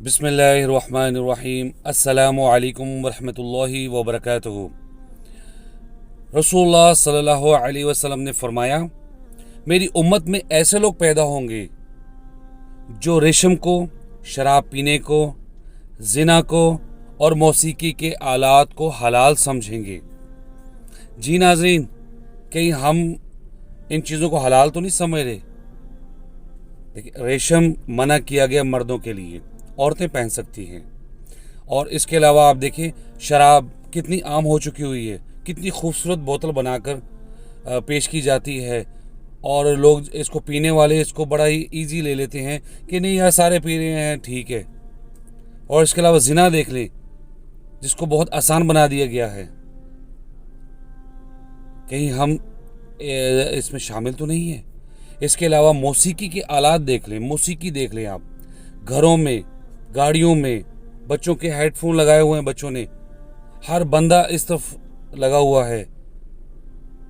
बिस्मिल्लाहिर्रहमानिर्रहीम अस्सलामु अलैकुम वरहमतुल्लाहि वबरकातुहू। रसूलुल्लाह सल्लल्लाहु अलैहि वसल्लम ने फरमाया, मेरी उम्मत में ऐसे लोग पैदा होंगे जो रेशम को, शराब पीने को, जिना को और मौसीकी के आलात को हलाल समझेंगे। जी नाज़रीन, कहीं हम इन चीज़ों को हलाल तो नहीं समझ रहे। देखिए, रेशम मना किया गया मर्दों के लिए, औरतें पहन सकती हैं। और इसके अलावा आप देखें, शराब कितनी आम हो चुकी हुई है, कितनी खूबसूरत बोतल बनाकर पेश की जाती है और लोग इसको पीने वाले इसको बड़ा ही इजी ले लेते हैं कि नहीं यार सारे पी रहे हैं, ठीक है। और इसके अलावा जिना देख लें, जिसको बहुत आसान बना दिया गया है। कहीं हम इसमें शामिल तो नहीं है। इसके अलावा मौसीकी के आलात देख लें, मौसीकी देख लें आप, घरों में, गाड़ियों में, बच्चों के हेडफोन लगाए हुए हैं, बच्चों ने, हर बंदा इस तरफ लगा हुआ है।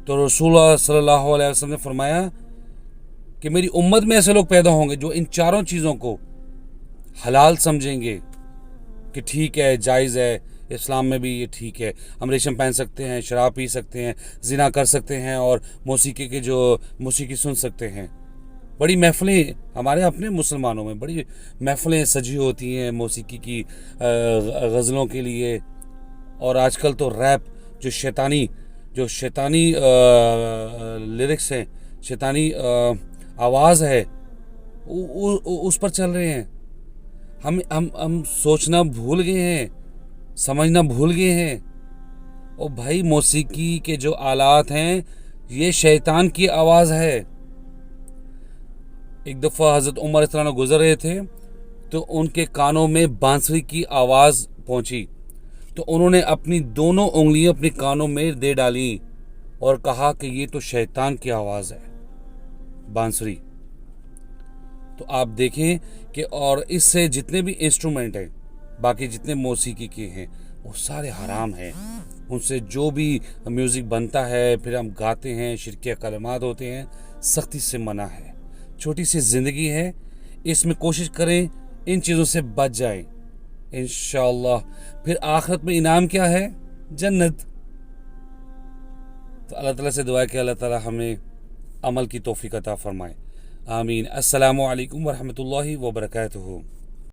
तो रसूलुल्लाह सल्लल्लाहु अलैहि वसल्लम ने फरमाया कि मेरी उम्मत में ऐसे लोग पैदा होंगे जो इन चारों चीज़ों को हलाल समझेंगे कि ठीक है, जायज़ है, इस्लाम में भी ये ठीक है, हम रेशम पहन सकते हैं, शराब पी सकते हैं, जिना कर सकते हैं और मौसीकी सुन सकते हैं। बड़ी महफ़िलें हमारे अपने मुसलमानों में बड़ी महफ़िलें सजी होती हैं मौसीकी की गज़लों के लिए। और आजकल तो रैप जो शैतानी लिरिक्स हैं, शैतानी आवाज़ है, उस पर चल रहे हैं। हम सोचना भूल गए हैं, समझना भूल गए हैं। और भाई, मौसीकी के जो आलात हैं ये शैतान की आवाज़ है। एक दफ़ा हज़रत उमर इस्लाम गुज़र रहे थे तो उनके कानों में बांसुरी की आवाज़ पहुंची, तो उन्होंने अपनी दोनों उंगलियां अपने कानों में दे डाली और कहा कि ये तो शैतान की आवाज़ है, बांसुरी। तो आप देखें कि और इससे जितने भी इंस्ट्रूमेंट हैं, बाकी जितने मौसीकी के हैं, वो सारे हराम हैं। उनसे जो भी म्यूज़िक बनता है, फिर हम गाते हैं, शिरकिया कलमात होते हैं, सख्ती से मना है। छोटी सी ज़िंदगी है, इसमें कोशिश करें इन चीज़ों से बच जाएं, इंशाअल्लाह। फिर आखिरत में इनाम क्या है? जन्नत। तो अल्लाह ताला से दुआ है कि अल्लाह ताला हमें अमल की तौफीक अता फरमाए। आमीन। अस्सलामु अलैकुम वरहमतुल्लाहि वबरकातुहू।